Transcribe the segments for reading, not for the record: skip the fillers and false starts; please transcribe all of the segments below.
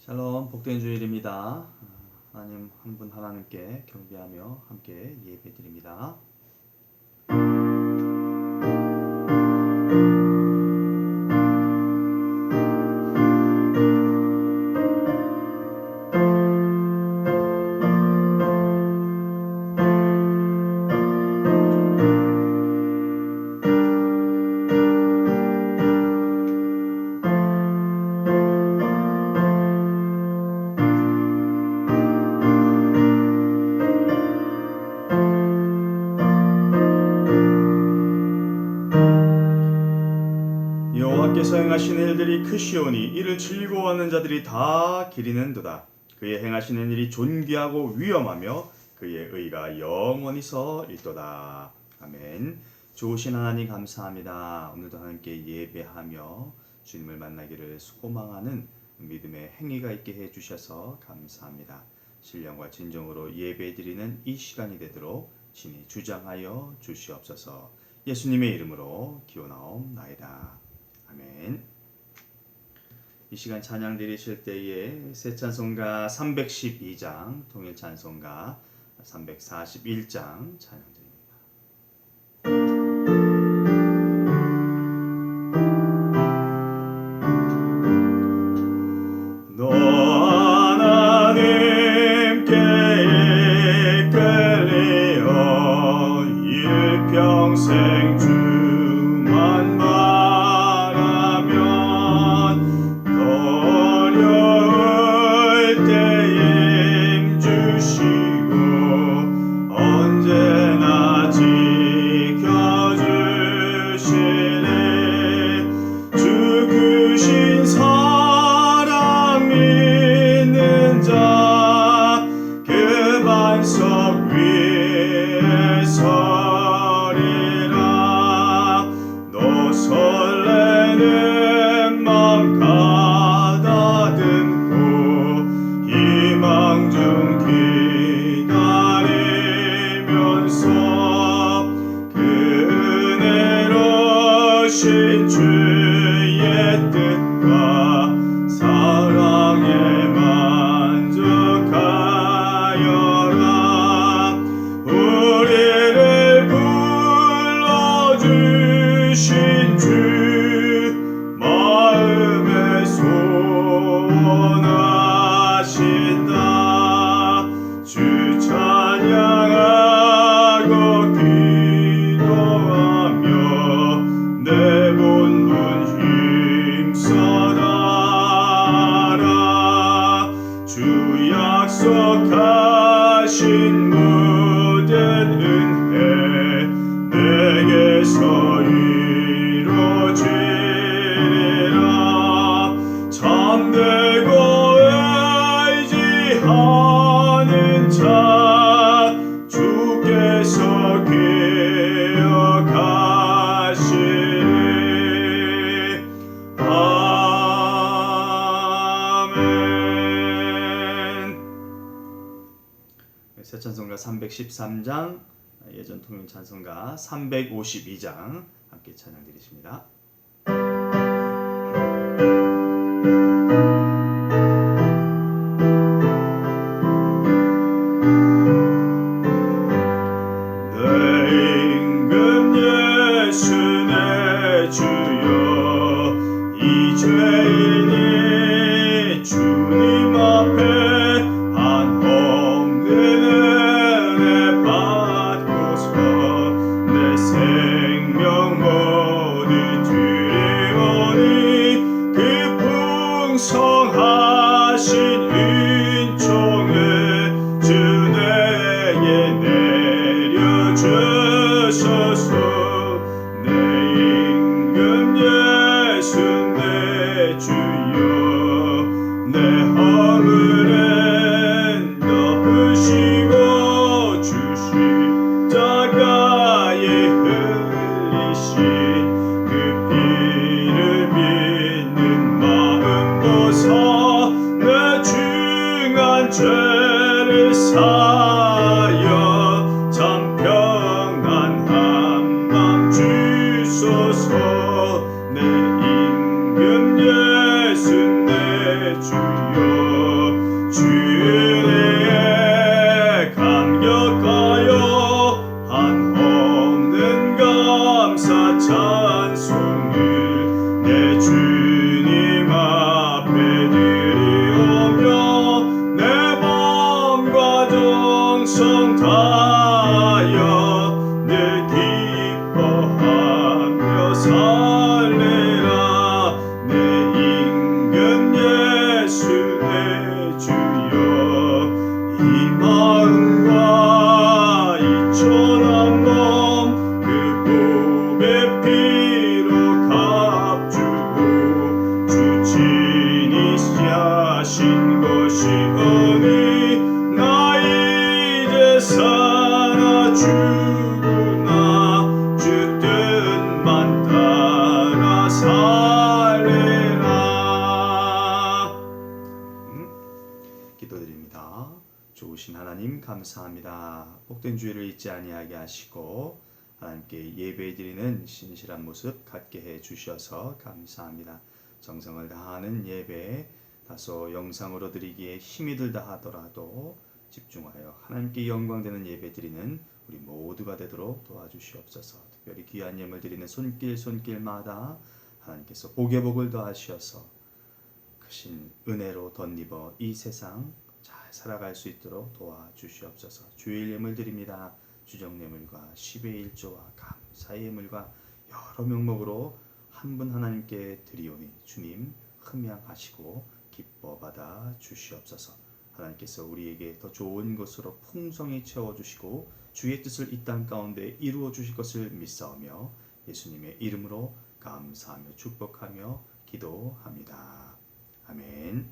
샬롬, 복된 주일입니다. 하나님 한 분 하나님께 경배하며 함께 예배드립니다. 여호와께서 행하신 일들이 크시오니 이를 즐거워하는 자들이 다 기리는도다. 그의 행하시는 일이 존귀하고 위엄하며 그의 의가 영원히 서 있도다. 아멘. 좋으신 하나님 감사합니다. 오늘도 하나님께 예배하며 주님을 만나기를 소망하는 믿음의 행위가 있게 해주셔서 감사합니다. 신령과 진정으로 예배드리는 이 시간이 되도록 친히 주장하여 주시옵소서. 예수님의 이름으로 기원하옵나이다. 아멘. 이 시간 찬양 드리실 때에 새 찬송가 312장, 통일 찬송가 341장 찬양 드립니다. 너 하나님께 이끌리어 일평생 주만 약속하신 모든 은혜 내게서 이루어지리라. 참되고 의지하는 자 주께서 기억하시리. 새 찬송가 313장, 예전 통일 찬송가 352장 함께 찬양 드리십니다. 내 임금 예수 내 주여 이 죄인이 주님 앞에 죄를 사하여 참 평안한 맘 주소서. 내 임금 예수 내 주여 주여 이 마음과 이 천한 몸 그 몸의 피로 값주고 주 친히 하신 것이 오니 나 이제 살아 주구나 주 뜻만 따라 살리라. 기도드립니다. 좋으신 하나님 감사합니다. 복된 주일을 잊지 아니하게 하시고 하나님께 예배드리는 신실한 모습 갖게 해 주셔서 감사합니다. 정성을 다하는 예배 다소 영상으로 드리기에 힘이 들다 하더라도 집중하여 하나님께 영광되는 예배 드리는 우리 모두가 되도록 도와주시옵소서. 특별히 귀한 예물 드리는 손길마다 하나님께서 복에 복을 더하셔서 크신 은혜로 덧입어 이 세상 잘 살아갈 수 있도록 도와주시옵소서. 주일 예물 드립니다. 주정 예물과 10의 1조와 감사의 예물과 여러 명목으로 한 분 하나님께 드리오니 주님 흠양하시고 기뻐 받아 주시옵소서. 하나님께서 우리에게 더 좋은 것으로 풍성히 채워주시고 주의 뜻을 이 땅 가운데 이루어 주실 것을 믿사오며 예수님의 이름으로 감사하며 축복하며 기도합니다. 아멘.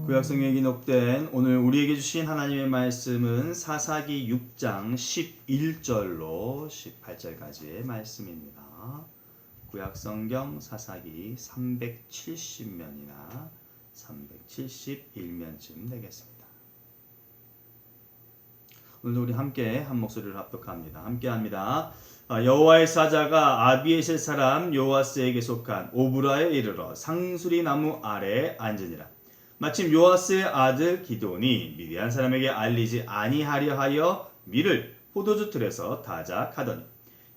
구약성경에 기록된 오늘 우리에게 주신 하나님의 말씀은 사사기 6장 11절로 18절까지의 말씀입니다. 구약성경 사사기 370면이나 371면쯤 되겠습니다. 오늘도 우리 함께 한 목소리를 합독합니다. 함께합니다. 여호와의 사자가 아비에셀 사람 요아스에게 속한 오브라에 이르러 상수리 나무 아래에 앉으니라. 마침 요아스의 아들 기드온이 미디안 사람에게 알리지 아니하려 하여 밀을 포도주 틀에서 타작하더니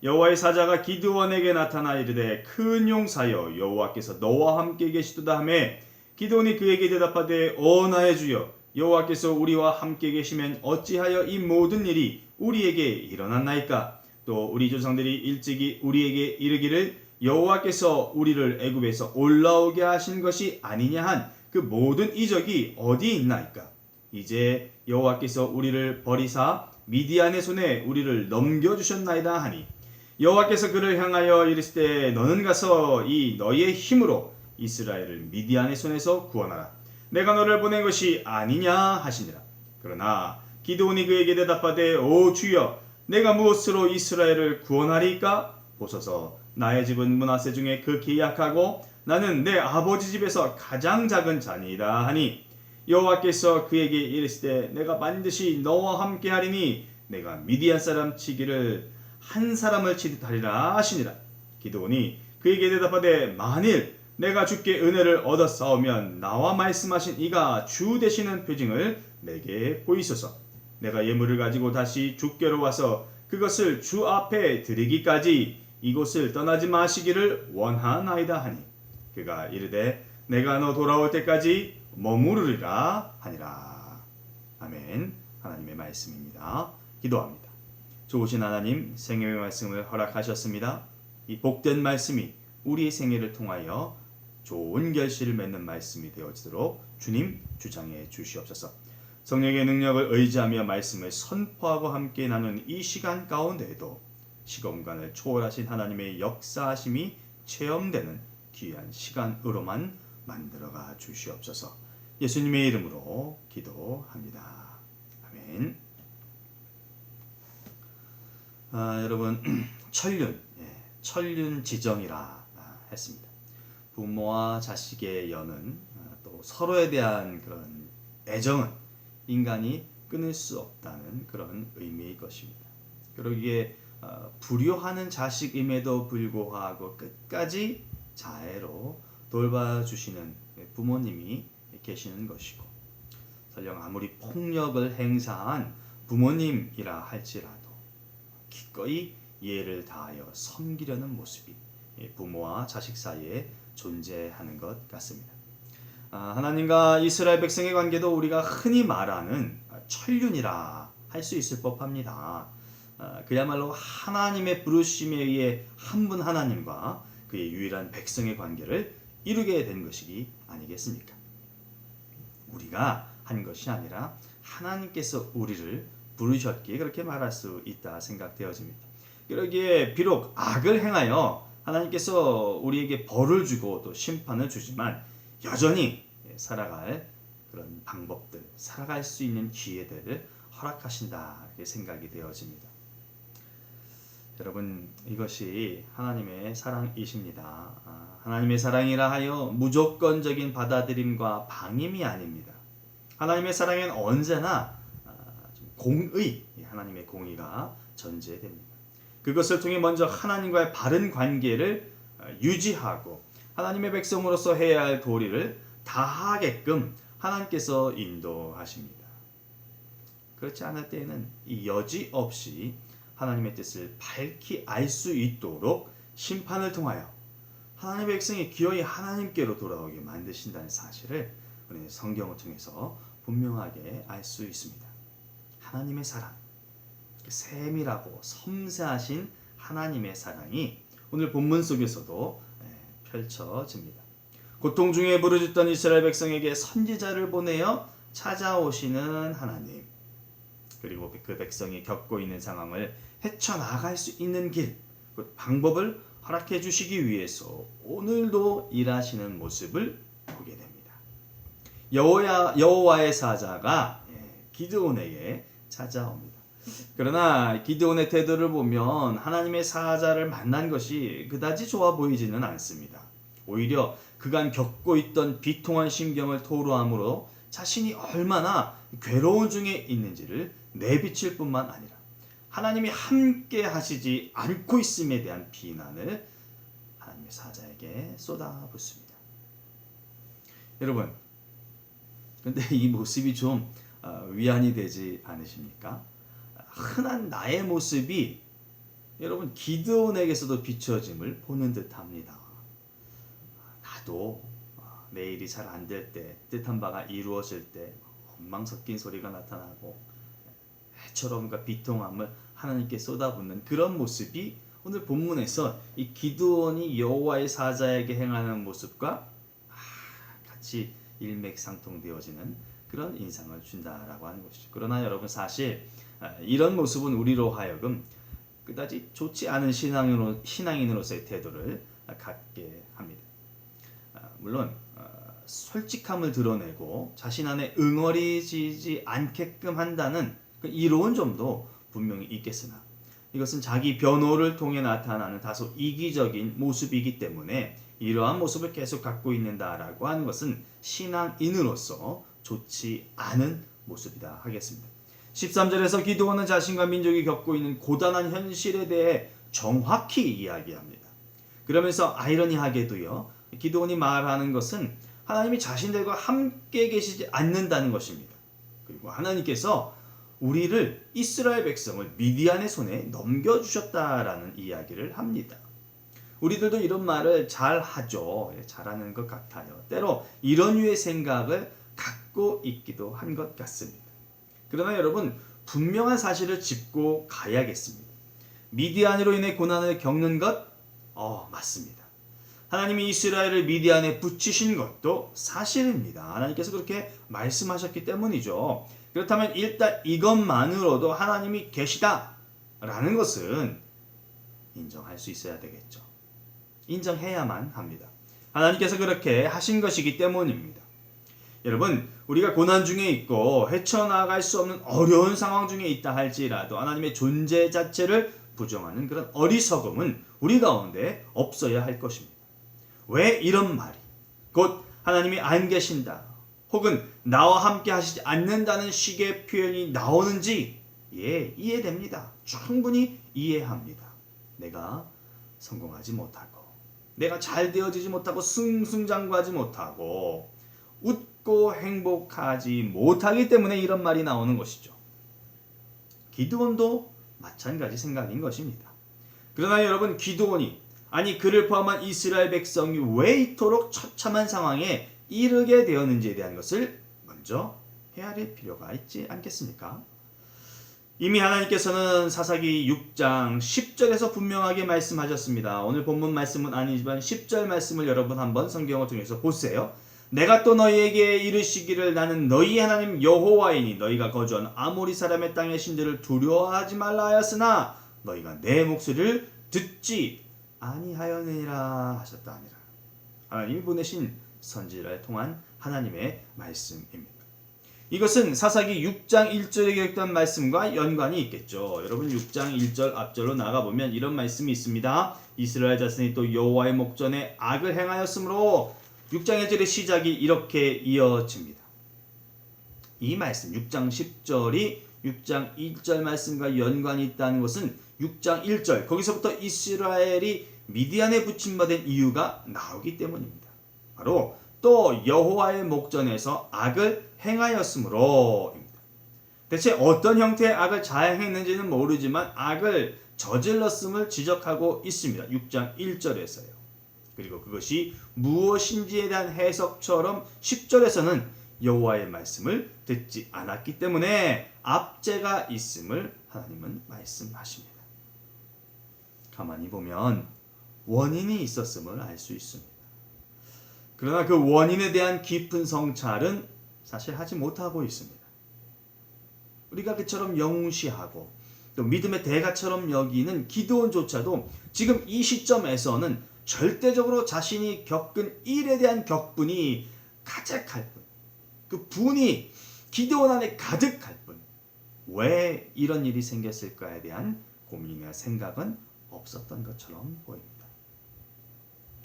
여호와의 사자가 기드온에게 나타나 이르되 큰 용사여 여호와께서 너와 함께 계시도다 하매 기드온이 그에게 대답하되 오 나의 주여 여호와께서 우리와 함께 계시면 어찌하여 이 모든 일이 우리에게 일어났나이까. 또 우리 조상들이 일찍이 우리에게 이르기를 여호와께서 우리를 애굽에서 올라오게 하신 것이 아니냐 한 그 모든 이적이 어디 있나이까. 이제 여호와께서 우리를 버리사 미디안의 손에 우리를 넘겨주셨나이다 하니 여호와께서 그를 향하여 이르시되 너는 가서 이 너의 힘으로 이스라엘을 미디안의 손에서 구원하라. 내가 너를 보낸 것이 아니냐 하시니라. 그러나 기드온이 그에게 대답하되 오 주여 내가 무엇으로 이스라엘을 구원하리까. 보소서 나의 집은 므낫세 중에 극히 약하고 나는 내 아버지 집에서 가장 작은 자니이다 하니 여호와께서 그에게 이르시되 내가 반드시 너와 함께 하리니 내가 미디안 사람 치기를 한 사람을 치듯 하리라 하시니라. 기드온이 그에게 대답하되 만일 내가 주께 은혜를 얻어 싸우면 나와 말씀하신 이가 주 되시는 표징을 내게 보이소서. 내가 예물을 가지고 다시 주께로 와서 그것을 주 앞에 드리기까지 이곳을 떠나지 마시기를 원하나이다 하니 그가 이르되 내가 너 돌아올 때까지 머무르리라 하니라. 아멘. 하나님의 말씀입니다. 기도합니다. 좋으신 하나님 생애의 말씀을 허락하셨습니다. 이 복된 말씀이 우리의 생애를 통하여 좋은 결실을 맺는 말씀이 되어지도록 주님 주장해 주시옵소서. 성령의 능력을 의지하며 말씀을 선포하고 함께 나눈 이 시간 가운데에도 시공간을 초월하신 하나님의 역사하심이 체험되는 귀한 시간으로만 만들어가 주시옵소서. 예수님의 이름으로 기도합니다. 아멘. 여러분 천륜 지정이라 했습니다. 부모와 자식의 연은 또 서로에 대한 그런 애정은 인간이 끊을 수 없다는 그런 의미일 것입니다. 그리고 이게 불효하는 자식임에도 불구하고 끝까지 자애로 돌봐주시는 부모님이 계시는 것이고, 설령 아무리 폭력을 행사한 부모님이라 할지라도 기꺼이 예를 다하여 섬기려는 모습이 부모와 자식 사이에 존재하는 것 같습니다. 하나님과 이스라엘 백성의 관계도 우리가 흔히 말하는 천륜이라 할 수 있을 법합니다. 그야말로 하나님의 부르심에 의해 한 분 하나님과 그의 유일한 백성의 관계를 이루게 된 것이기 아니겠습니까? 우리가 한 것이 아니라 하나님께서 우리를 부르셨기에 그렇게 말할 수 있다 생각되어집니다. 그러기에 비록 악을 행하여 하나님께서 우리에게 벌을 주고 또 심판을 주지만 여전히 살아갈 그런 방법들, 살아갈 수 있는 기회들을 허락하신다 이렇게 생각이 되어집니다. 여러분, 이것이 하나님의 사랑이십니다. 하나님의 사랑이라 하여 무조건적인 받아들임과 방임이 아닙니다. 하나님의 사랑엔 언제나 공의, 하나님의 공의가 전제됩니다. 그것을 통해 먼저 하나님과의 바른 관계를 유지하고 하나님의 백성으로서 해야 할 도리를 다하게끔 하나님께서 인도하십니다. 그렇지 않을 때에는 이 여지없이 하나님의 뜻을 밝히 알 수 있도록 심판을 통하여 하나님의 백성이 기어이 하나님께로 돌아오게 만드신다는 사실을 우리는 성경을 통해서 분명하게 알 수 있습니다. 하나님의 사랑, 세밀하고 섬세하신 하나님의 사랑이 오늘 본문 속에서도 펼쳐집니다. 고통 중에 부르짖던 이스라엘 백성에게 선지자를 보내어 찾아오시는 하나님, 그리고 그 백성이 겪고 있는 상황을 헤쳐나갈 수 있는 길, 그 방법을 허락해 주시기 위해서 오늘도 일하시는 모습을 보게 됩니다. 여호와의 사자가 기드온에게 찾아옵니다. 그러나 기드온의 태도를 보면 하나님의 사자를 만난 것이 그다지 좋아 보이지는 않습니다. 오히려 그간 겪고 있던 비통한 심경을 토로함으로 자신이 얼마나 괴로운 중에 있는지를 내비칠 뿐만 아니라 하나님이 함께 하시지 않고 있음에 대한 비난을 하나님의 사자에게 쏟아붓습니다. 여러분, 근데 이 모습이 좀 위안이 되지 않으십니까? 흔한 나의 모습이 여러분 기드온에게서도 비춰짐을 보는 듯합니다. 나도 내 일이 잘 안 될 때, 뜻한 바가 이루어질 때 엉망 섞인 소리가 나타나고 해처럼과 비통함을 하나님께 쏟아붓는 그런 모습이 오늘 본문에서 이 기드온이 여호와의 사자에게 행하는 모습과 같이 일맥상통되어지는 그런 인상을 준다라고 하는 것이죠. 그러나 여러분, 사실 이런 모습은 우리로 하여금 그다지 좋지 않은 신앙인으로서의 태도를 갖게 합니다. 물론 솔직함을 드러내고 자신 안에 응어리지지 않게끔 한다는 그 이로운 점도 분명히 있겠으나 이것은 자기 변호를 통해 나타나는 다소 이기적인 모습이기 때문에 이러한 모습을 계속 갖고 있는다라고 하는 것은 신앙인으로서 좋지 않은 모습이다 하겠습니다. 13절에서 기드온은 자신과 민족이 겪고 있는 고단한 현실에 대해 정확히 이야기합니다. 그러면서 아이러니하게도요, 기드온이 말하는 것은 하나님이 자신들과 함께 계시지 않는다는 것입니다. 그리고 하나님께서 우리를, 이스라엘 백성을 미디안의 손에 넘겨주셨다라는 이야기를 합니다. 우리들도 이런 말을 잘 하죠. 잘하는 것 같아요. 때로 이런 류의 생각을 갖고 있기도 한 것 같습니다. 그러나 여러분, 분명한 사실을 짚고 가야겠습니다. 미디안으로 인해 고난을 겪는 것? 맞습니다. 하나님이 이스라엘을 미디안에 붙이신 것도 사실입니다. 하나님께서 그렇게 말씀하셨기 때문이죠. 그렇다면 일단 이것만으로도 하나님이 계시다라는 것은 인정할 수 있어야 되겠죠. 인정해야만 합니다. 하나님께서 그렇게 하신 것이기 때문입니다. 여러분, 우리가 고난 중에 있고 헤쳐나갈 수 없는 어려운 상황 중에 있다 할지라도 하나님의 존재 자체를 부정하는 그런 어리석음은 우리 가운데 없어야 할 것입니다. 왜 이런 말이, 곧 하나님이 안 계신다 혹은 나와 함께 하시지 않는다는 식의 표현이 나오는지 이해됩니다. 충분히 이해합니다. 내가 성공하지 못하고, 내가 잘 되어지지 못하고, 승승장구하지 못하고, 웃고 행복하지 못하기 때문에 이런 말이 나오는 것이죠. 기드온도 마찬가지 생각인 것입니다. 그러나 여러분, 기드온이, 아니 그를 포함한 이스라엘 백성이 왜 이토록 처참한 상황에 이르게 되었는지에 대한 것을 먼저 헤아릴 필요가 있지 않겠습니까? 이미 하나님께서는 사사기 6장 10절에서 분명하게 말씀하셨습니다. 오늘 본문 말씀은 아니지만 10절 말씀을 여러분 한번 성경을 통해서 보세요. 내가 또 너희에게 이르시기를 나는 너희 하나님 여호와이니 너희가 거주한 아모리 사람의 땅의 신들을 두려워하지 말라 하였으나 너희가 내 목소리를 듣지 아니하였느니라 하셨다 하니라. 하나님이 보내신 선지자를 통한 하나님의 말씀입니다. 이것은 사사기 6장 1절에 기록된 말씀과 연관이 있겠죠. 여러분 6장 1절 앞절로 나가보면 이런 말씀이 있습니다. 이스라엘 자손이 또 여호와의 목전에 악을 행하였으므로 6장 1절의 시작이 이렇게 이어집니다. 이 말씀 6장 10절이 6장 1절 말씀과 연관이 있다는 것은 6장 1절 거기서부터 이스라엘이 미디안에 부침받은 이유가 나오기 때문입니다. 바로 또 여호와의 목전에서 악을 행하였으므로입니다. 대체 어떤 형태의 악을 자행했는지는 모르지만 악을 저질렀음을 지적하고 있습니다. 6장 1절에서요. 그리고 그것이 무엇인지에 대한 해석처럼 10절에서는 여호와의 말씀을 듣지 않았기 때문에 압제가 있음을 하나님은 말씀하십니다. 가만히 보면 원인이 있었음을 알 수 있습니다. 그러나 그 원인에 대한 깊은 성찰은 사실 하지 못하고 있습니다. 우리가 그처럼 영웅시하고 또 믿음의 대가처럼 여기는 기드온조차도 지금 이 시점에서는 절대적으로 자신이 겪은 일에 대한 격분이 가득할 뿐, 그 분이 기드온 안에 가득할 뿐, 왜 이런 일이 생겼을까에 대한 고민이나 생각은 없었던 것처럼 보입니다.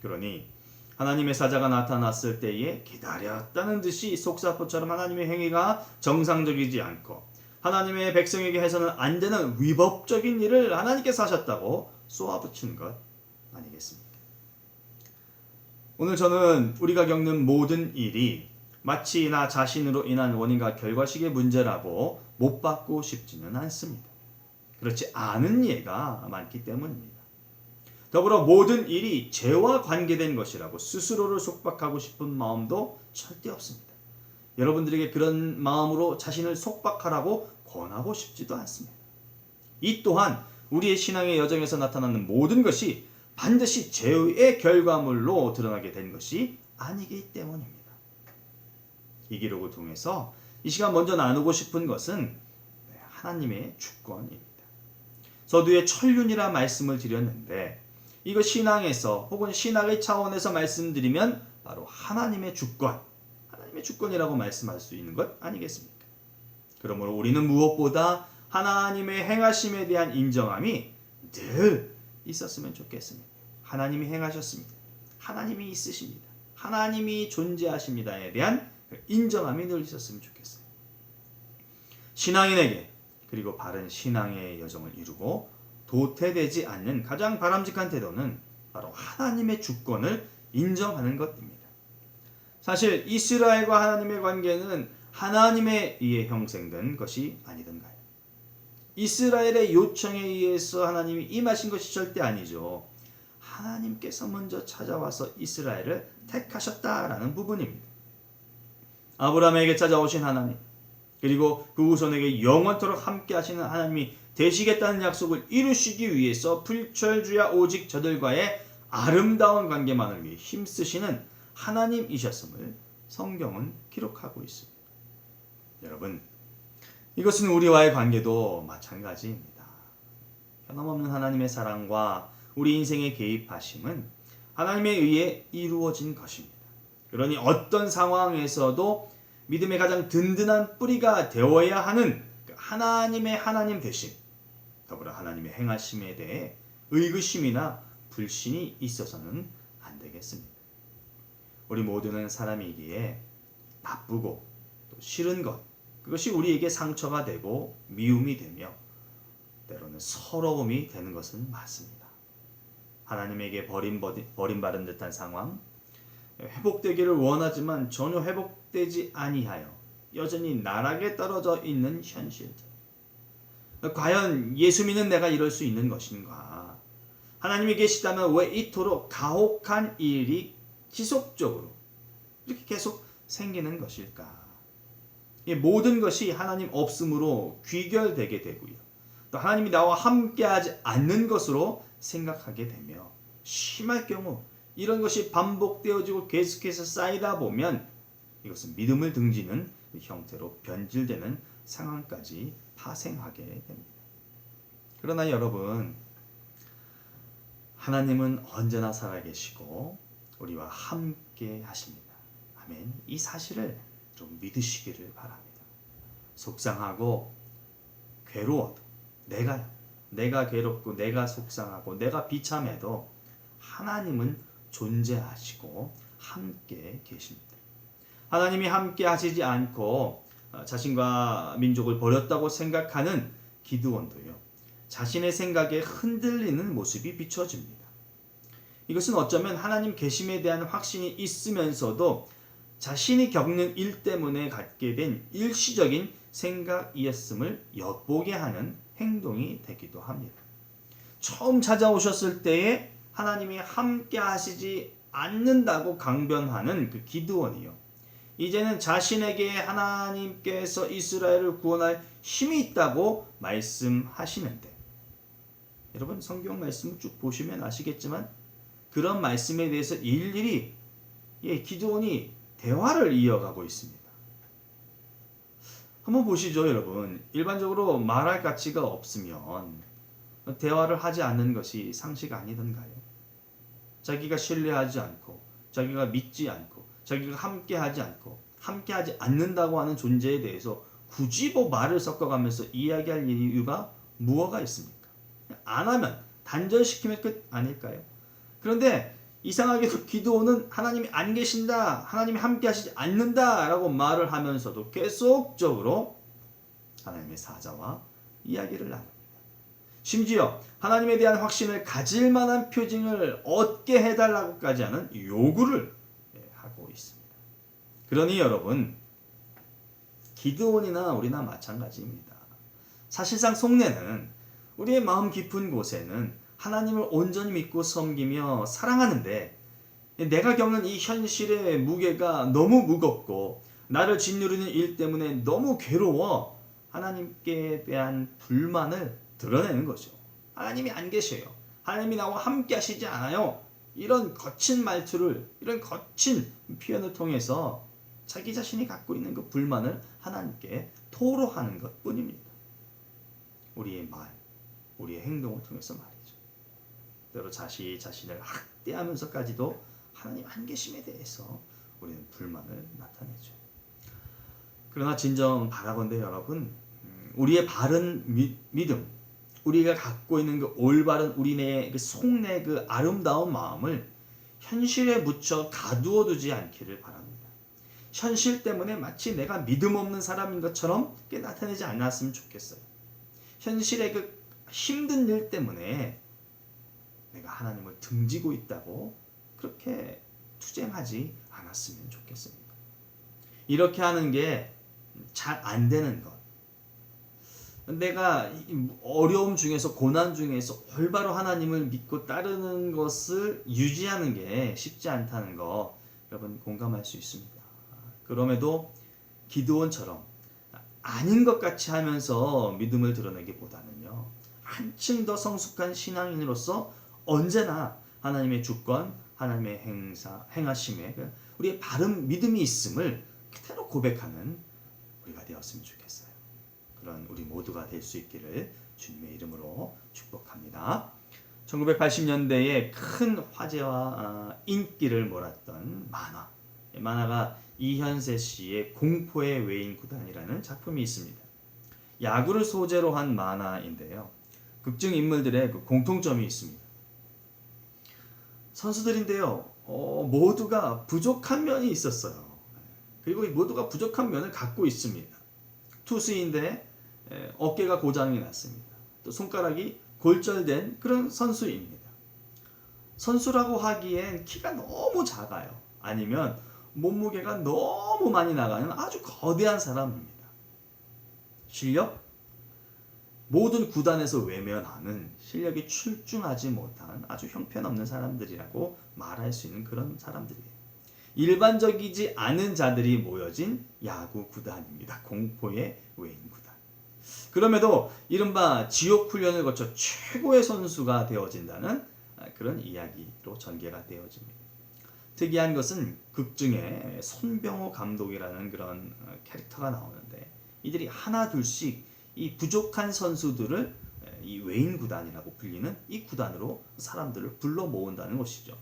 그러니 하나님의 사자가 나타났을 때에 기다렸다는 듯이 속사포처럼 하나님의 행위가 정상적이지 않고 하나님의 백성에게 해서는 안 되는 위법적인 일을 하나님께서 하셨다고 쏘아붙이는 것 아니겠습니까? 오늘 저는 우리가 겪는 모든 일이 마치 나 자신으로 인한 원인과 결과식의 문제라고 못 받고 싶지는 않습니다. 그렇지 않은 예가 많기 때문입니다. 더불어 모든 일이 죄와 관계된 것이라고 스스로를 속박하고 싶은 마음도 절대 없습니다. 여러분들에게 그런 마음으로 자신을 속박하라고 권하고 싶지도 않습니다. 이 또한 우리의 신앙의 여정에서 나타나는 모든 것이 반드시 죄의 결과물로 드러나게 된 것이 아니기 때문입니다. 이 기록을 통해서 이 시간 먼저 나누고 싶은 것은 하나님의 주권입니다. 서두에 천륜이라 말씀을 드렸는데 이거 신앙에서 혹은 신학의 차원에서 말씀드리면 바로 하나님의 주권, 하나님의 주권이라고 말씀할 수 있는 것 아니겠습니까? 그러므로 우리는 무엇보다 하나님의 행하심에 대한 인정함이 늘 있었으면 좋겠습니다. 하나님이 행하셨습니다. 하나님이 있으십니다. 하나님이 존재하십니다에 대한 인정함이 늘 있었으면 좋겠어요. 신앙인에게 그리고 바른 신앙의 여정을 이루고 도태되지 않는 가장 바람직한 태도는 바로 하나님의 주권을 인정하는 것입니다. 사실 이스라엘과 하나님의 관계는 하나님에 의해 형성된 것이 아니던가요? 이스라엘의 요청에 의해서 하나님이 임하신 것이 절대 아니죠. 하나님께서 먼저 찾아와서 이스라엘을 택하셨다라는 부분입니다. 아브라함에게 찾아오신 하나님, 그리고 그 후손에게 영원토록 함께 하시는 하나님이 되시겠다는 약속을 이루시기 위해서 불철주야 오직 저들과의 아름다운 관계만을 위해 힘쓰시는 하나님이셨음을 성경은 기록하고 있습니다. 여러분, 이것은 우리와의 관계도 마찬가지입니다. 변함없는 하나님의 사랑과 우리 인생의 개입하심은 하나님에 의해 이루어진 것입니다. 그러니 어떤 상황에서도 믿음의 가장 든든한 뿌리가 되어야 하는 하나님의 하나님 되심, 더불어 하나님의 행하심에 대해 의구심이나 불신이 있어서는 안 되겠습니다. 우리 모두는 사람이기에 나쁘고 또 싫은 것, 그것이 우리에게 상처가 되고 미움이 되며 때로는 서러움이 되는 것은 맞습니다. 하나님에게 버림받은 듯한 상황, 회복되기를 원하지만 전혀 회복되지 아니하여 여전히 나락에 떨어져 있는 현실들. 과연 예수 믿는 내가 이럴 수 있는 것인가? 하나님이 계시다면 왜 이토록 가혹한 일이 지속적으로 이렇게 계속 생기는 것일까? 이 모든 것이 하나님 없음으로 귀결되게 되고요. 또 하나님이 나와 함께하지 않는 것으로 생각하게 되며 심할 경우 이런 것이 반복되어지고 계속해서 쌓이다 보면 이것은 믿음을 등지는 형태로 변질되는 상황까지 파생하게 됩니다. 그러나 여러분, 하나님은 언제나 살아계시고 우리와 함께 하십니다. 아멘. 이 사실을 좀 믿으시기를 바랍니다. 속상하고 괴로워도 내가 괴롭고 내가 속상하고 내가 비참해도 하나님은 존재하시고 함께 계십니다. 하나님이 함께 하시지 않고 자신과 민족을 버렸다고 생각하는 기드온도요, 자신의 생각에 흔들리는 모습이 비춰집니다. 이것은 어쩌면 하나님 계심에 대한 확신이 있으면서도 자신이 겪는 일 때문에 갖게 된 일시적인 생각이었음을 엿보게 하는 행동이 되기도 합니다. 처음 찾아오셨을 때에 하나님이 함께 하시지 않는다고 강변하는 그 기드온이요, 이제는 자신에게 하나님께서 이스라엘을 구원할 힘이 있다고 말씀하시는데, 여러분 성경 말씀을 쭉 보시면 아시겠지만 그런 말씀에 대해서 일일이 기드온이 대화를 이어가고 있습니다. 한번 보시죠, 여러분. 일반적으로 말할 가치가 없으면 대화를 하지 않는 것이 상식 아니던가요? 자기가 신뢰하지 않고, 자기가 믿지 않고, 자기가 함께하지 않고, 함께하지 않는다고 하는 존재에 대해서 굳이 말을 섞어가면서 이야기할 이유가 무엇가 있습니까? 안 하면 단절시키면 끝 아닐까요? 그런데 이상하게도 기드온은 하나님이 안 계신다, 하나님이 함께 하시지 않는다 라고 말을 하면서도 계속적으로 하나님의 사자와 이야기를 나눕니다. 심지어 하나님에 대한 확신을 가질 만한 표징을 얻게 해달라고까지 하는 요구를 하고 있습니다. 그러니 여러분, 기드온이나 우리나 마찬가지입니다. 사실상 속내는, 우리의 마음 깊은 곳에는 하나님을 온전히 믿고 섬기며 사랑하는데, 내가 겪는 이 현실의 무게가 너무 무겁고 나를 짓누르는 일 때문에 너무 괴로워 하나님께 대한 불만을 드러내는 거죠. 하나님이 안 계셔요. 하나님이 나와 함께 하시지 않아요. 이런 거친 말투를, 이런 거친 표현을 통해서 자기 자신이 갖고 있는 그 불만을 하나님께 토로하는 것 뿐입니다. 우리의 말, 우리의 행동을 통해서 말이죠. 때로 자신을 학대하면서까지도 하나님 안 계심에 대해서 우리는 불만을 나타내죠. 그러나 진정 바라건대 여러분, 우리의 바른 믿음, 우리가 갖고 있는 그 올바른 우리네 그 속내 그 아름다운 마음을 현실에 묻혀 가두어 두지 않기를 바랍니다. 현실 때문에 마치 내가 믿음 없는 사람인 것처럼 나타내지 않았으면 좋겠어요. 현실의 그 힘든 일 때문에 내가 하나님을 등지고 있다고 그렇게 투쟁하지 않았으면 좋겠습니다. 이렇게 하는 게 잘 안 되는 것, 내가 어려움 중에서, 고난 중에서 올바로 하나님을 믿고 따르는 것을 유지하는 게 쉽지 않다는 거 여러분 공감할 수 있습니다. 그럼에도 기드온처럼 아닌 것 같이 하면서 믿음을 드러내기보다는요, 한층 더 성숙한 신앙인으로서 언제나 하나님의 주권, 하나님의 행하심에 우리의 바른 믿음이 있음을 그대로 고백하는 우리가 되었으면 좋겠어요. 그런 우리 모두가 될 수 있기를 주님의 이름으로 축복합니다. 1980년대에 큰 화제와 인기를 몰았던 만화가 이현세 씨의 공포의 외인 구단이라는 작품이 있습니다. 야구를 소재로 한 만화인데요, 극중 인물들의 그 공통점이 있습니다. 선수들인데요, 모두가 부족한 면이 있었어요. 그리고 모두가 부족한 면을 갖고 있습니다. 투수인데 어깨가 고장이 났습니다. 또 손가락이 골절된 그런 선수입니다. 선수라고 하기엔 키가 너무 작아요. 아니면 몸무게가 너무 많이 나가는 아주 거대한 사람입니다. 실력? 모든 구단에서 외면하는 실력이 출중하지 못한 아주 형편없는 사람들이라고 말할 수 있는 그런 사람들이에요. 일반적이지 않은 자들이 모여진 야구 구단입니다. 공포의 외인 구단. 그럼에도 이른바 지옥 훈련을 거쳐 최고의 선수가 되어진다는 그런 이야기로 전개가 되어집니다. 특이한 것은 극 중에 손병호 감독이라는 그런 캐릭터가 나오는데 이들이 하나 둘씩 이 부족한 선수들을 이 외인 구단이라고 불리는 이 구단으로 사람들을 불러 모은다는 것이죠.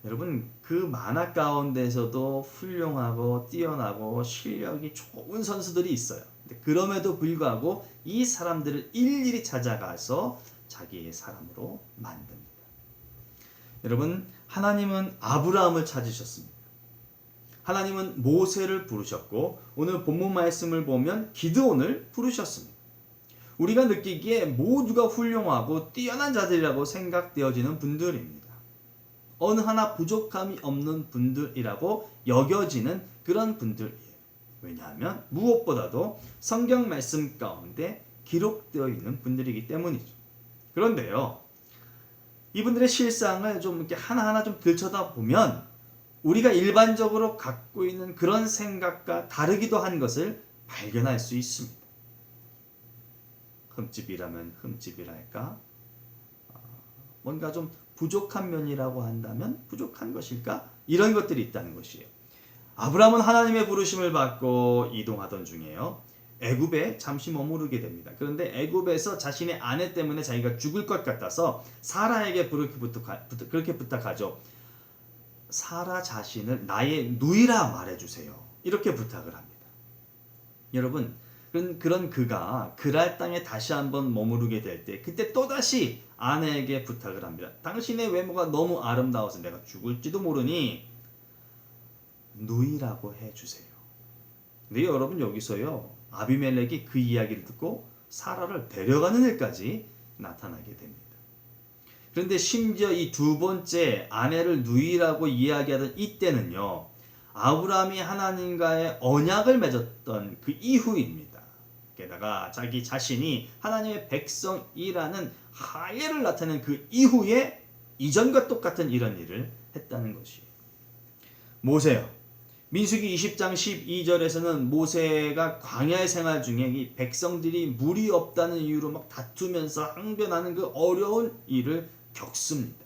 여러분, 그 만화 가운데서도 훌륭하고 뛰어나고 실력이 좋은 선수들이 있어요. 그럼에도 불구하고 이 사람들을 일일이 찾아가서 자기의 사람으로 만듭니다. 여러분, 하나님은 아브라함을 찾으셨습니다. 하나님은 모세를 부르셨고 오늘 본문 말씀을 보면 기드온을 부르셨습니다. 우리가 느끼기에 모두가 훌륭하고 뛰어난 자들이라고 생각되어지는 분들입니다. 어느 하나 부족함이 없는 분들이라고 여겨지는 그런 분들이에요. 왜냐하면 무엇보다도 성경 말씀 가운데 기록되어 있는 분들이기 때문이죠. 그런데요, 이분들의 실상을 좀 이렇게 하나하나 좀 들여다보면 우리가 일반적으로 갖고 있는 그런 생각과 다르기도 한 것을 발견할 수 있습니다. 흠집이라면 흠집이랄까? 뭔가 좀 부족한 면이라고 한다면 부족한 것일까? 이런 것들이 있다는 것이에요. 아브라함은 하나님의 부르심을 받고 이동하던 중에요. 애굽에 잠시 머무르게 됩니다. 그런데 애굽에서 자신의 아내 때문에 자기가 죽을 것 같아서 사라에게 그렇게 부탁하죠. 사라 자신을 나의 누이라 말해주세요. 이렇게 부탁을 합니다. 여러분, 그런 그가 그랄 땅에 다시 한번 머무르게 될 때 그때 또다시 아내에게 부탁을 합니다. 당신의 외모가 너무 아름다워서 내가 죽을지도 모르니 누이라고 해주세요. 근데 여러분, 여기서요 아비멜렉이 그 이야기를 듣고 사라를 데려가는 일까지 나타나게 됩니다. 그런데 심지어 이 두 번째 아내를 누이라고 이야기하던 이때는요, 아브라함이 하나님과의 언약을 맺었던 그 이후입니다. 게다가 자기 자신이 하나님의 백성이라는 하예를 나타낸 그 이후에 이전과 똑같은 이런 일을 했다는 것이에요. 모세요. 민수기 20장 12절에서는 모세가 광야의 생활 중에 이 백성들이 물이 없다는 이유로 막 다투면서 항변하는 그 어려운 일을 겪습니다.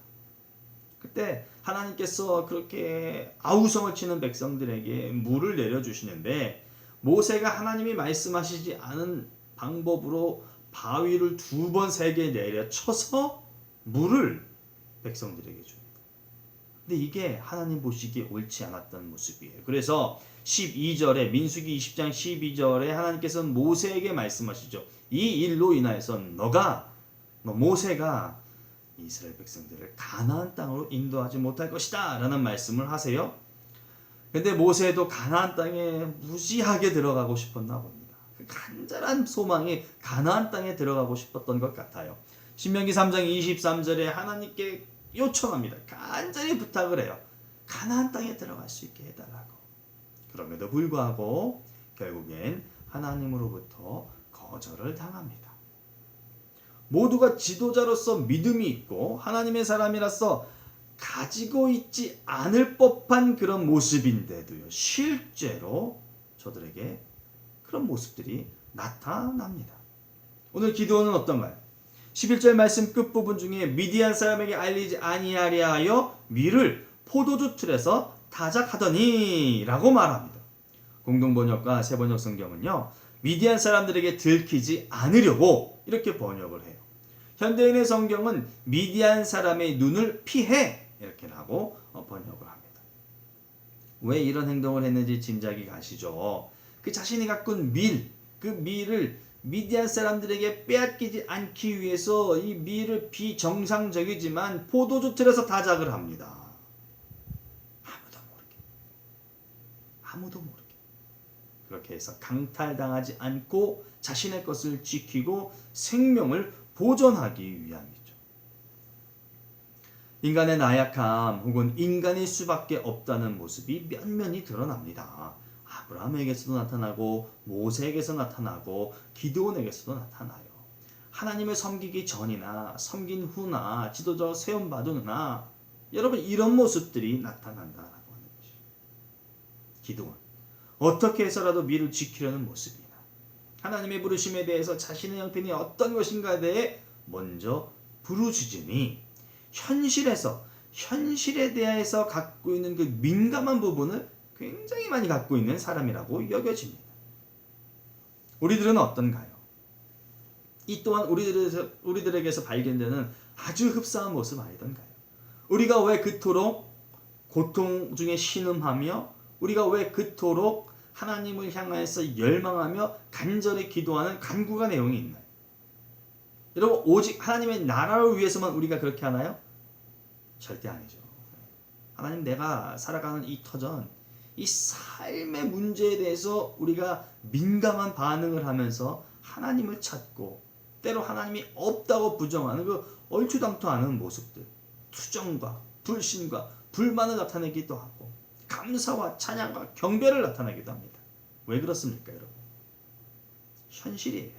그때 하나님께서 그렇게 아우성을 치는 백성들에게 물을 내려주시는데 모세가 하나님이 말씀하시지 않은 방법으로 바위를 2번 3개 내려쳐서 물을 백성들에게 줍니다. 근데 이게 하나님 보시기에 옳지 않았던 모습이에요. 그래서 12절에 민수기 20장 12절에 하나님께서는 모세에게 말씀하시죠. 이 일로 인하여서 모세가 이스라엘 백성들을 가나안 땅으로 인도하지 못할 것이다 라는 말씀을 하세요. 근데 모세도 가나안 땅에 무지하게 들어가고 싶었나 봅니다. 그 간절한 소망이 가나안 땅에 들어가고 싶었던 것 같아요. 신명기 3장 23절에 하나님께 요청합니다. 간절히 부탁을 해요. 가나안 땅에 들어갈 수 있게 해달라고. 그럼에도 불구하고 결국엔 하나님으로부터 거절을 당합니다. 모두가 지도자로서 믿음이 있고 하나님의 사람이라서 가지고 있지 않을 법한 그런 모습인데도요, 실제로 저들에게 그런 모습들이 나타납니다. 오늘 기도는 어떤가요? 11절 말씀 끝부분 중에 미디안 사람에게 알리지 아니하려 하여 밀을 포도주 틀에서 타작하더니 라고 말합니다. 공동번역과 새번역 성경은요, 미디안 사람들에게 들키지 않으려고 이렇게 번역을 해요. 현대인의 성경은 미디안 사람의 눈을 피해 이렇게라고 번역을 합니다. 왜 이런 행동을 했는지 짐작이 가시죠. 그 자신이 가꾼 그 밀을 미디안 사람들에게 빼앗기지 않기 위해서 이 밀을 비정상적이지만 포도주 틀에서 타작을 합니다. 아무도 모르게. 그렇게 해서 강탈당하지 않고 자신의 것을 지키고 생명을 보존하기 위함이죠. 인간의 나약함 혹은 인간일 수밖에 없다는 모습이 면면히 드러납니다. 아브라함에게서도 나타나고 모세에게서 나타나고 기드온에게서도 나타나요. 하나님을 섬기기 전이나 섬긴 후나 지도자 세움받으나 여러분 이런 모습들이 나타난다라고 하는 것이죠. 기드온 어떻게 해서라도 미를 지키려는 모습이나 하나님의 부르심에 대해서 자신의 형편이 어떤 것인가에 대해 먼저 부르짖으니 현실에 대해서 갖고 있는 그 민감한 부분을 굉장히 많이 갖고 있는 사람이라고 여겨집니다. 우리들은 어떤가요? 이 또한 우리들에게서 발견되는 아주 흡사한 모습 아니던가요? 우리가 왜 그토록 고통 중에 신음하며 우리가 왜 그토록 하나님을 향하여서 열망하며 간절히 기도하는 간구가 내용이 있나요? 여러분 오직 하나님의 나라를 위해서만 우리가 그렇게 하나요? 절대 아니죠. 하나님 내가 살아가는 이 터전 이 삶의 문제에 대해서 우리가 민감한 반응을 하면서 하나님을 찾고 때로 하나님이 없다고 부정하는 그 얼추당토하는 모습들 투정과 불신과 불만을 나타내기도 하고 감사와 찬양과 경배를 나타내기도 합니다. 왜 그렇습니까 여러분? 현실이에요.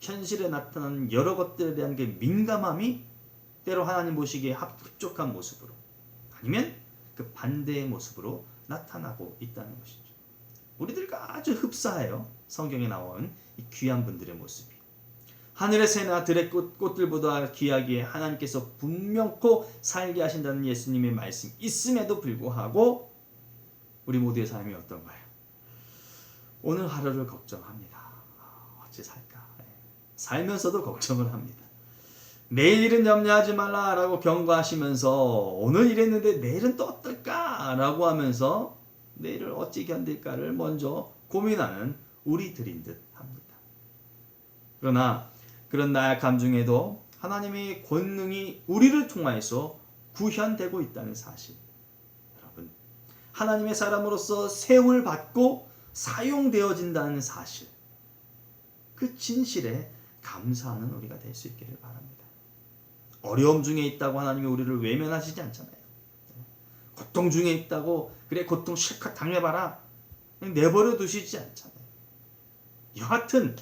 현실에 나타나는 여러 것들에 대한 그 민감함이 때로 하나님 보시기에 흡족한 모습으로 아니면 그 반대의 모습으로 나타나고 있다는 것이죠. 우리들과 아주 흡사해요. 성경에 나온 이 귀한 분들의 모습이. 하늘의 새나 들의 꽃들보다 귀하기에 하나님께서 분명코 살게 하신다는 예수님의 말씀이 있음에도 불구하고 우리 모두의 삶이 어떤가요? 오늘 하루를 걱정합니다. 어찌 살까? 살면서도 걱정을 합니다. 내일 일은 염려하지 말라라고 경고하시면서 오늘 이랬는데 내일은 또 어떨까라고 하면서 내일을 어찌 견딜까를 먼저 고민하는 우리들인 듯 합니다. 그러나 그런 나약함 중에도 하나님의 권능이 우리를 통하여서 구현되고 있다는 사실. 여러분, 하나님의 사람으로서 세움을 받고 사용되어진다는 사실. 그 진실에 감사하는 우리가 될 수 있기를 바랍니다. 어려움 중에 있다고 하나님이 우리를 외면하시지 않잖아요. 고통 중에 있다고 그래 고통 실컷 당해봐라 그냥 내버려 두시지 않잖아요. 여하튼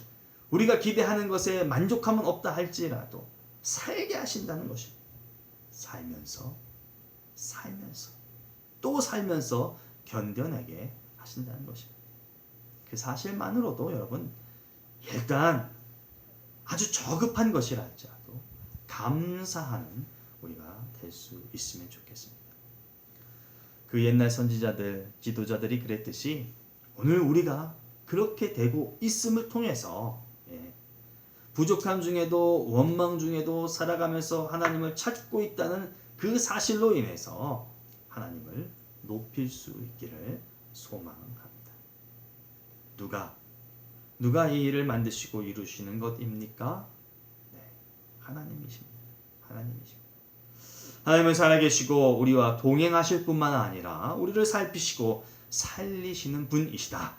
우리가 기대하는 것에 만족함은 없다 할지라도 살게 하신다는 것입니다. 살면서 또 살면서 견뎌내게 하신다는 것입니다. 그 사실만으로도 여러분 일단 아주 저급한 것이라 할지라도 감사하는 우리가 될 수 있으면 좋겠습니다. 그 옛날 선지자들, 지도자들이 그랬듯이 오늘 우리가 그렇게 되고 있음을 통해서 부족함 중에도 원망 중에도 살아가면서 하나님을 찾고 있다는 그 사실로 인해서 하나님을 높일 수 있기를 소망합니다. 누가 이 일을 만드시고 이루시는 것입니까? 네, 하나님이십니다. 하나님은 살아계시고 우리와 동행하실 뿐만 아니라 우리를 살피시고 살리시는 분이시다.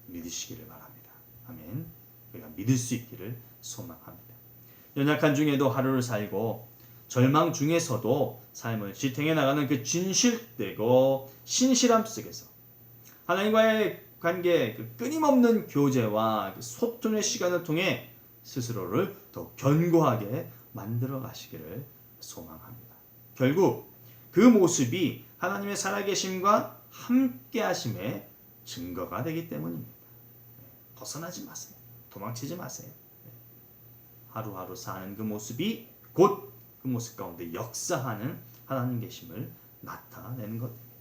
믿으시기를 바랍니다. 아멘. 우리가 믿을 수 있기를 소망합니다. 연약한 중에도 하루를 살고 절망 중에서도 삶을 지탱해 나가는 그 진실되고 신실함 속에서 하나님과의 관계, 그 끊임없는 교제와 그 소통의 시간을 통해 스스로를 더 견고하게 만들어 가시기를 소망합니다. 결국 그 모습이 하나님의 살아계심과 함께하심의 증거가 되기 때문입니다. 벗어나지 마세요. 도망치지 마세요. 하루하루 사는 그 모습이 곧 그 모습 가운데 역사하는 하나님 계심을 나타내는 것입니다.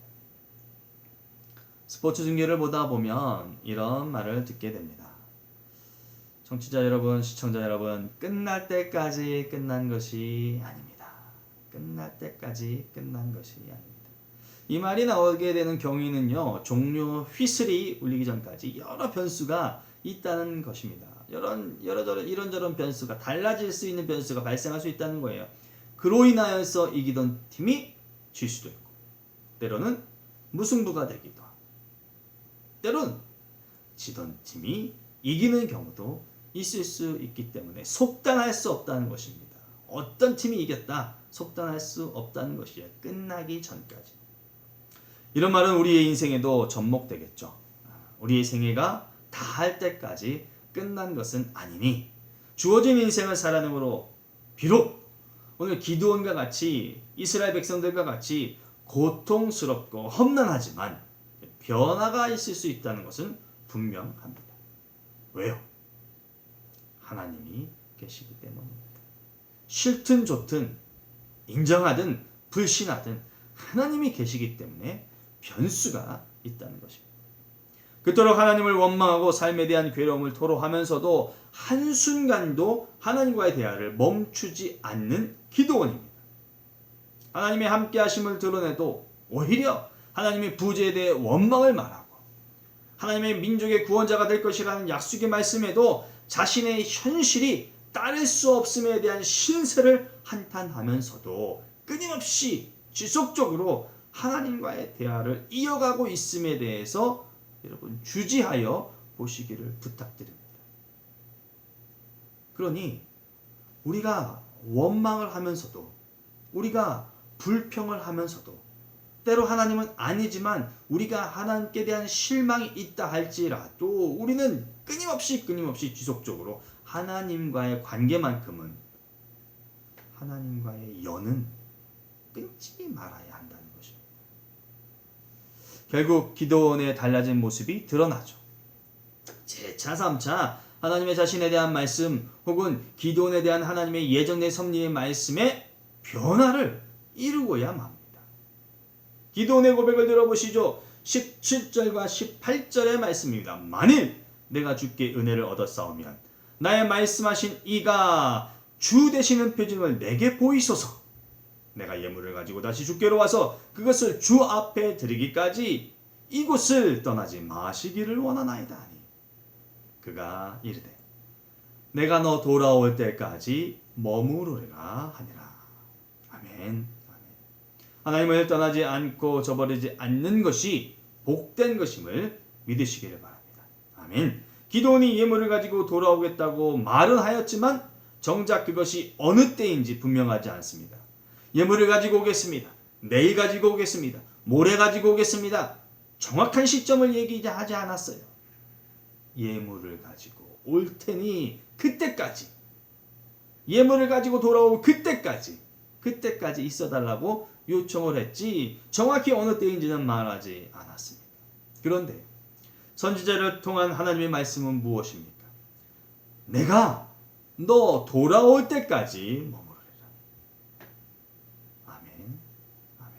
스포츠 중계를 보다 보면 이런 말을 듣게 됩니다. 청취자 여러분, 시청자 여러분, 끝날 때까지 끝난 것이 아닙니다. 끝날 때까지 끝난 것이 아닙니다. 이 말이 나오게 되는 경위는요, 종료 휘슬이 울리기 전까지 여러 변수가 있다는 것입니다. 이런저런 변수가 달라질 수 있는 변수가 발생할 수 있다는 거예요. 그로 인하여서 이기던 팀이 질 수도 있고 때로는 무승부가 되기도 하고 때로는 지던 팀이 이기는 경우도 있을 수 있기 때문에 속단할 수 없다는 것입니다. 어떤 팀이 이겼다 속단할 수 없다는 것이에요. 끝나기 전까지. 이런 말은 우리의 인생에도 접목되겠죠. 우리의 생애가 다 할 때까지 끝난 것은 아니니 주어진 인생을 살아내므로 비록 오늘 기드온과 같이 이스라엘 백성들과 같이 고통스럽고 험난하지만 변화가 있을 수 있다는 것은 분명합니다. 왜요? 하나님이 계시기 때문입니다. 싫든 좋든 인정하든 불신하든 하나님이 계시기 때문에 변수가 있다는 것입니다. 그토록 하나님을 원망하고 삶에 대한 괴로움을 토로하면서도 한순간도 하나님과의 대화를 멈추지 않는 기드온입니다. 하나님의 함께하심을 드러내도 오히려 하나님의 부재에 대해 원망을 말하고 하나님의 민족의 구원자가 될 것이라는 약속의 말씀에도 자신의 현실이 따를 수 없음에 대한 신세를 한탄하면서도 끊임없이 지속적으로 하나님과의 대화를 이어가고 있음에 대해서 여러분 주지하여 보시기를 부탁드립니다. 그러니 우리가 원망을 하면서도 우리가 불평을 하면서도 때로 하나님은 아니지만 우리가 하나님께 대한 실망이 있다 할지라도 우리는 끊임없이 지속적으로 하나님과의 관계만큼은 하나님과의 연은 끊지 말아야 한다는 것입니다. 결국 기드온의 달라진 모습이 드러나죠. 재차 3차 하나님의 자신에 대한 말씀 혹은 기드온에 대한 하나님의 예정된 섭리의 말씀에 변화를 이루고야 맙니다. 기드온의 고백을 들어보시죠. 17절과 18절의 말씀입니다. 만일 내가 주께 은혜를 얻었사오면 나의 말씀하신 이가 주 되시는 표징을 내게 보이소서. 내가 예물을 가지고 다시 주께로 와서 그것을 주 앞에 드리기까지 이곳을 떠나지 마시기를 원하나이다 하니 그가 이르되 내가 너 돌아올 때까지 머무르리라 하니라. 아멘. 하나님을 떠나지 않고 저버리지 않는 것이 복된 것임을 믿으시기를 바랍니다. 아멘. 기드온이 예물을 가지고 돌아오겠다고 말은 하였지만 정작 그것이 어느 때인지 분명하지 않습니다. 예물을 가지고 오겠습니다. 내일 가지고 오겠습니다. 모레 가지고 오겠습니다. 정확한 시점을 얘기하지 않았어요. 예물을 가지고 올 테니 그때까지 예물을 가지고 돌아올 그때까지 있어달라고 요청을 했지 정확히 어느 때인지는 말하지 않았습니다. 그런데 선지자를 통한 하나님의 말씀은 무엇입니까? 내가 너 돌아올 때까지 머무르리라. 아멘. 아멘.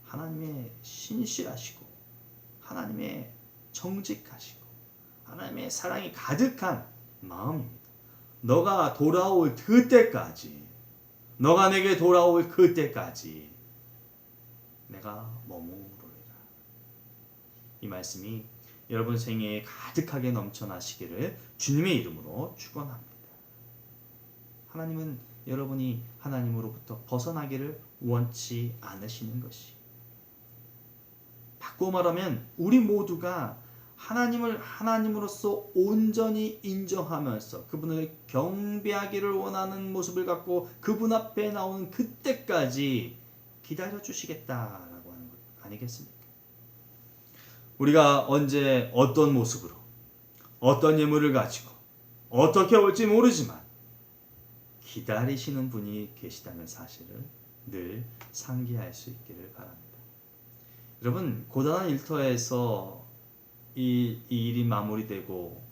하나님의 신실하시고 하나님의 정직하시고 하나님의 사랑이 가득한 마음입니다. 너가 돌아올 그때까지 너가 내게 돌아올 그때까지 내가 머무르리라. 이 말씀이 여러분 생애에 가득하게 넘쳐나시기를 주님의 이름으로 축원합니다. 하나님은 여러분이 하나님으로부터 벗어나기를 원치 않으시는 것이. 바꾸어 말하면 우리 모두가 하나님을 하나님으로서 온전히 인정하면서 그분을 경배하기를 원하는 모습을 갖고 그분 앞에 나오는 그때까지 기다려 주시겠다라고 하는 것 아니겠습니까? 우리가 언제 어떤 모습으로 어떤 예물을 가지고 어떻게 올지 모르지만 기다리시는 분이 계시다는 사실을 늘 상기할 수 있기를 바랍니다. 여러분 고단한 일터에서 이 일이 마무리되고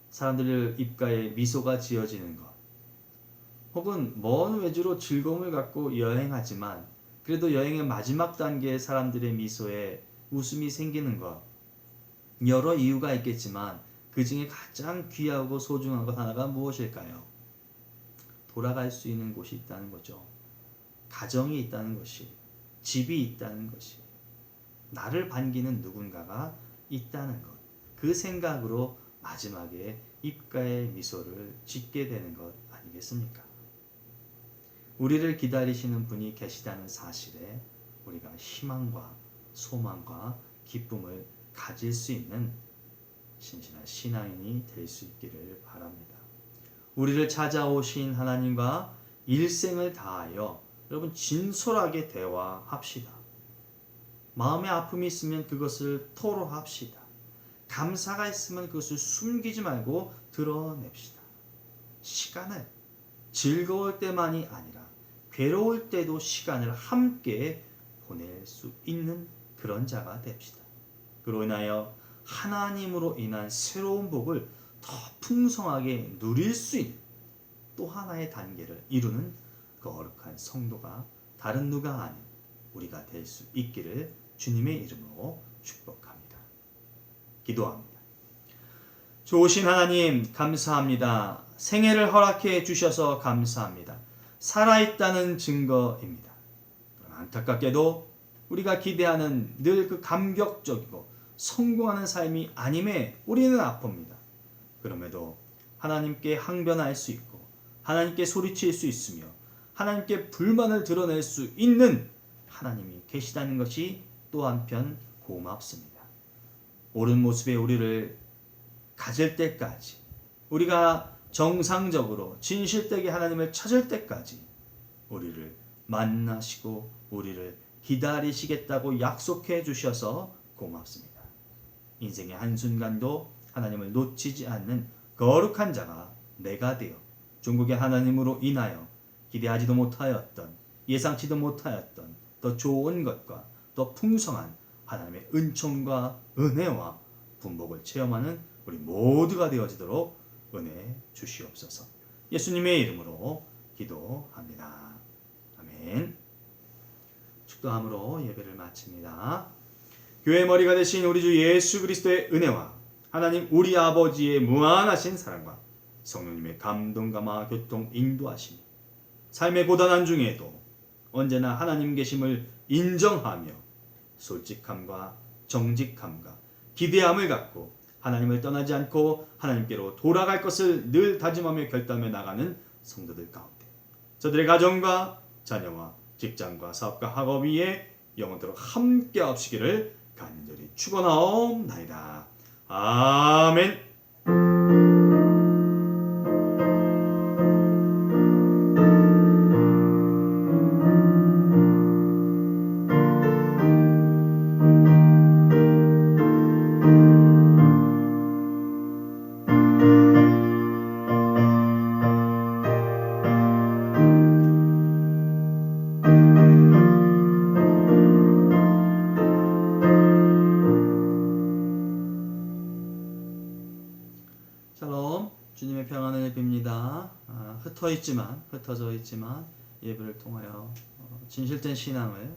사람들 입가에 미소가 지어지는 것 혹은 먼 외주로 즐거움을 갖고 여행하지만 그래도 여행의 마지막 단계에 사람들의 미소에 웃음이 생기는 것 여러 이유가 있겠지만 그 중에 가장 귀하고 소중한 것 하나가 무엇일까요? 돌아갈 수 있는 곳이 있다는 거죠. 가정이 있다는 것이 집이 있다는 것이 나를 반기는 누군가가 있다는 것, 그 생각으로 마지막에 입가에 미소를 짓게 되는 것 아니겠습니까? 우리를 기다리시는 분이 계시다는 사실에 우리가 희망과 소망과 기쁨을 가질 수 있는 신실한 신앙인이 될 수 있기를 바랍니다. 우리를 찾아오신 하나님과 일생을 다하여 여러분 진솔하게 대화합시다. 마음에 아픔이 있으면 그것을 토로합시다. 감사가 있으면 그것을 숨기지 말고 드러냅시다. 시간을 즐거울 때만이 아니라 괴로울 때도 시간을 함께 보낼 수 있는 그런 자가 됩시다. 그로 인하여 하나님으로 인한 새로운 복을 더 풍성하게 누릴 수 있는 또 하나의 단계를 이루는 거룩한 성도가 다른 누가 아닌 우리가 될 수 있기를 주님의 이름으로 축복합니다. 기도합니다. 좋으신 하나님 감사합니다. 생애를 허락해 주셔서 감사합니다. 살아있다는 증거입니다. 안타깝게도 우리가 기대하는 늘 그 감격적이고 성공하는 삶이 아님에 우리는 아픕니다. 그럼에도 하나님께 항변할 수 있고 하나님께 소리칠 수 있으며 하나님께 불만을 드러낼 수 있는 하나님이 계시다는 것이 또 한편 고맙습니다. 옳은 모습의 우리를 가질 때까지 우리가 정상적으로 진실되게 하나님을 찾을 때까지 우리를 만나시고 우리를 기다리시겠다고 약속해 주셔서 고맙습니다. 인생의 한순간도 하나님을 놓치지 않는 거룩한 자가 내가 되어 종국의 하나님으로 인하여 기대하지도 못하였던 예상치도 못하였던 더 좋은 것과 더 풍성한 하나님의 은총과 은혜와 분복을 체험하는 우리 모두가 되어지도록 은혜 주시옵소서. 예수님의 이름으로 기도합니다. 아멘. 축도함으로 예배를 마칩니다. 교회 머리가 되신 우리 주 예수 그리스도의 은혜와 하나님 우리 아버지의 무한하신 사랑과 성령님의 감동 감화 교통 인도하심이 삶의 고단한 중에도 언제나 하나님 계심을 인정하며 솔직함과 정직함과 기대함을 갖고 하나님을 떠나지 않고 하나님께로 돌아갈 것을 늘 다짐하며 결단하며 나가는 성도들 가운데 저들의 가정과 자녀와 직장과 사업과 학업 위에 영원토록 함께 하시기를 간절히 축원하옵나이다. 아멘. 샬롬, 주님의 평안을 빕니다. 흩어져 있지만 예배를 통하여 진실된 신앙을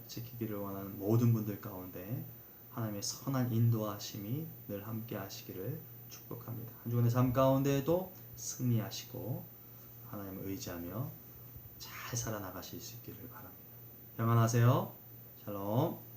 지키기를 원하는 모든 분들 가운데 하나님의 선한 인도하심이 늘 함께 하시기를 축복합니다. 한 주간의 삶 가운데에도 승리하시고 하나님을 의지하며 잘 살아나가실 수 있기를 바랍니다. 평안하세요. 샬롬.